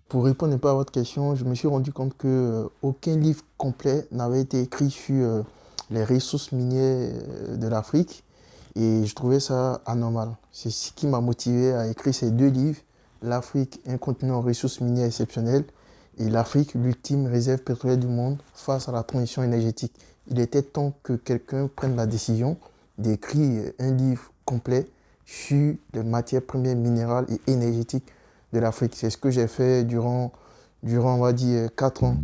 Pour répondre un peu à votre question, je me suis rendu compte que aucun livre complet n'avait été écrit sur les ressources minières de l'Afrique et je trouvais ça anormal. C'est ce qui m'a motivé à écrire ces deux livres, L'Afrique, un continent aux ressources minières exceptionnelles et l'Afrique, l'ultime réserve pétrolière du monde face à la transition énergétique. Il était temps que quelqu'un prenne la décision d'écrire un livre complet sur les matières premières minérales et énergétiques de l'Afrique. C'est ce que j'ai fait durant, on va dire, 4 ans.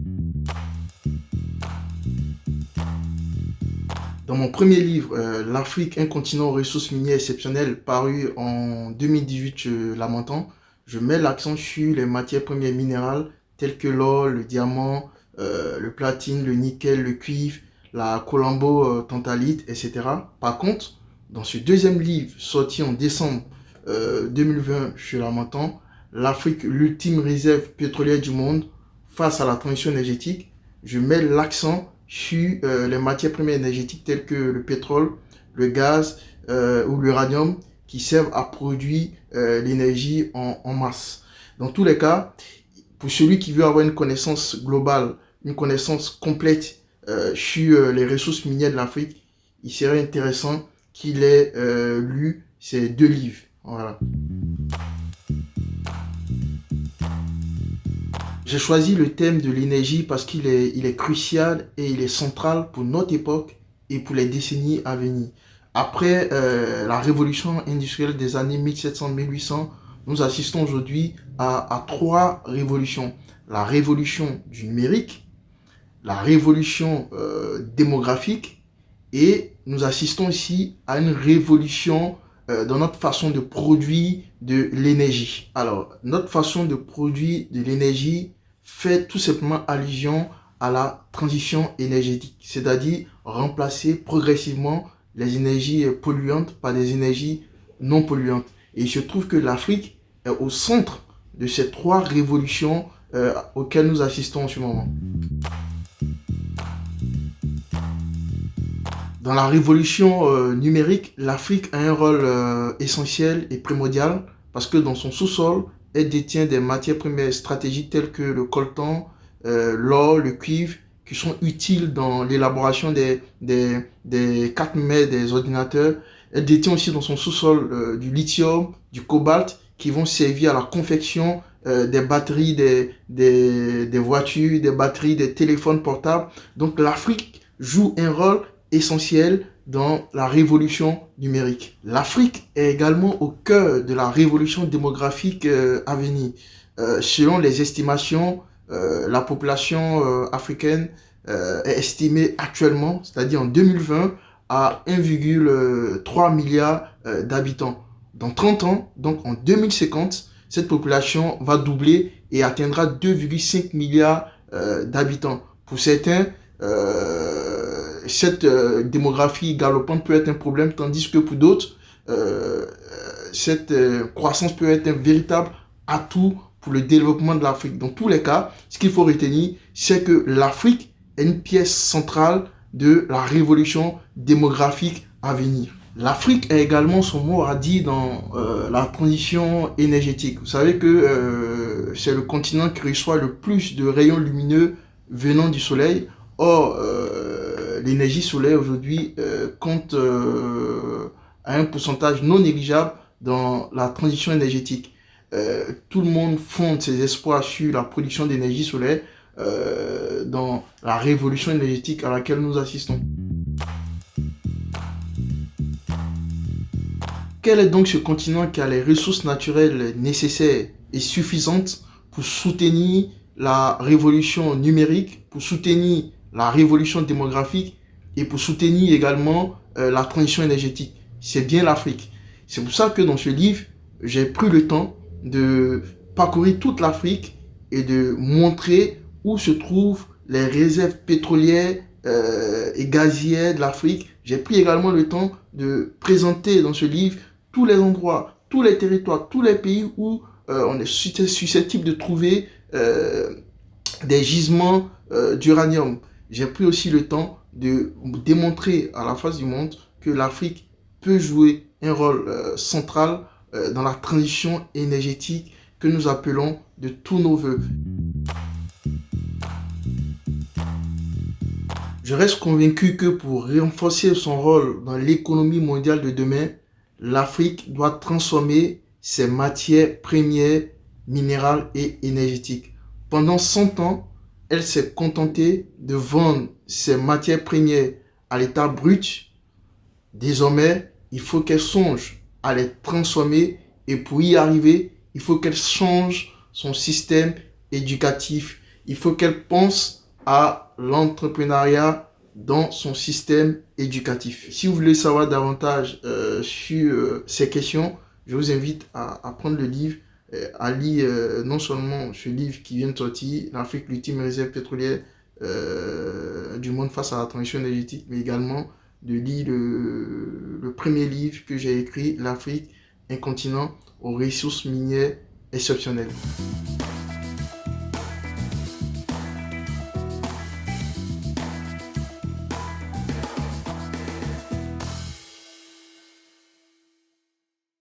Dans mon premier livre, L'Afrique, un continent aux ressources minières exceptionnelles, paru en 2018 chez Lamentin, je mets l'accent sur les matières premières minérales telles que l'or, le diamant, le platine, le nickel, le cuivre, la collambo-tantalite, etc. Par contre, dans ce deuxième livre, sorti en décembre 2020 chez Lamentin, L'Afrique, l'ultime réserve pétrolière du monde face à la transition énergétique, je mets l'accent sur les matières premières énergétiques telles que le pétrole, le gaz ou l'uranium qui servent à produire l'énergie en masse. Dans tous les cas, pour celui qui veut avoir une connaissance globale, une connaissance complète sur les ressources minières de l'Afrique, il serait intéressant qu'il ait lu ces deux livres. Voilà. J'ai choisi le thème de l'énergie parce qu'il est crucial et il est central pour notre époque et pour les décennies à venir. Après la révolution industrielle des années 1700-1800, nous assistons aujourd'hui à trois révolutions. La révolution du numérique, la révolution démographique et nous assistons ici à une révolution dans notre façon de produire de l'énergie. Alors, notre façon de produire de l'énergie fait tout simplement allusion à la transition énergétique, c'est-à-dire remplacer progressivement les énergies polluantes par des énergies non polluantes. Et il se trouve que l'Afrique est au centre de ces trois révolutions auxquelles nous assistons en ce moment. Dans la révolution numérique, l'Afrique a un rôle essentiel et primordial parce que dans son sous-sol, elle détient des matières premières stratégiques telles que le coltan, l'or, le cuivre, qui sont utiles dans l'élaboration des cartes mères des ordinateurs. Elle détient aussi dans son sous-sol du lithium, du cobalt, qui vont servir à la confection des batteries des voitures, des batteries des téléphones portables. Donc l'Afrique joue un rôle essentiel dans la révolution numérique. L'Afrique est également au cœur de la révolution démographique à venir. Selon les estimations, la population africaine est estimée actuellement, c'est-à-dire en 2020, à 1,3 milliard d'habitants. Dans 30 ans, donc en 2050, cette population va doubler et atteindra 2,5 milliards d'habitants. Pour certains, cette démographie galopante peut être un problème, tandis que pour d'autres, cette croissance peut être un véritable atout pour le développement de l'Afrique. Dans tous les cas, ce qu'il faut retenir, c'est que l'Afrique est une pièce centrale de la révolution démographique à venir. L'Afrique a également son mot à dire dans la transition énergétique. Vous savez que c'est le continent qui reçoit le plus de rayons lumineux venant du soleil. Or, l'énergie solaire aujourd'hui compte à un pourcentage non négligeable dans la transition énergétique. Tout le monde fonde ses espoirs sur la production d'énergie solaire dans la révolution énergétique à laquelle nous assistons. Quel est donc ce continent qui a les ressources naturelles nécessaires et suffisantes pour soutenir la révolution numérique, pour soutenir la révolution démographique et pour soutenir également la transition énergétique? C'est bien l'Afrique. C'est pour ça que dans ce livre, j'ai pris le temps de parcourir toute l'Afrique et de montrer où se trouvent les réserves pétrolières et gazières de l'Afrique. J'ai pris également le temps de présenter dans ce livre tous les endroits, tous les territoires, tous les pays où on est susceptible de trouver des gisements d'uranium. J'ai pris aussi le temps de démontrer à la face du monde que l'Afrique peut jouer un rôle central dans la transition énergétique que nous appelons de tous nos voeux. Je reste convaincu que pour renforcer son rôle dans l'économie mondiale de demain, l'Afrique doit transformer ses matières premières, minérales et énergétiques. Pendant 100 ans, elle s'est contentée de vendre ses matières premières à l'état brut. Désormais, il faut qu'elle songe à les transformer et pour y arriver, il faut qu'elle change son système éducatif. Il faut qu'elle pense à l'entrepreneuriat dans son système éducatif. Si vous voulez savoir davantage sur ces questions, je vous invite à prendre le livre, à lire non seulement ce livre qui vient de sortir, L'Afrique, l'ultime réserve pétrolière du monde face à la transition énergétique, mais également de lire le premier livre que j'ai écrit, L'Afrique, un continent aux ressources minières exceptionnelles.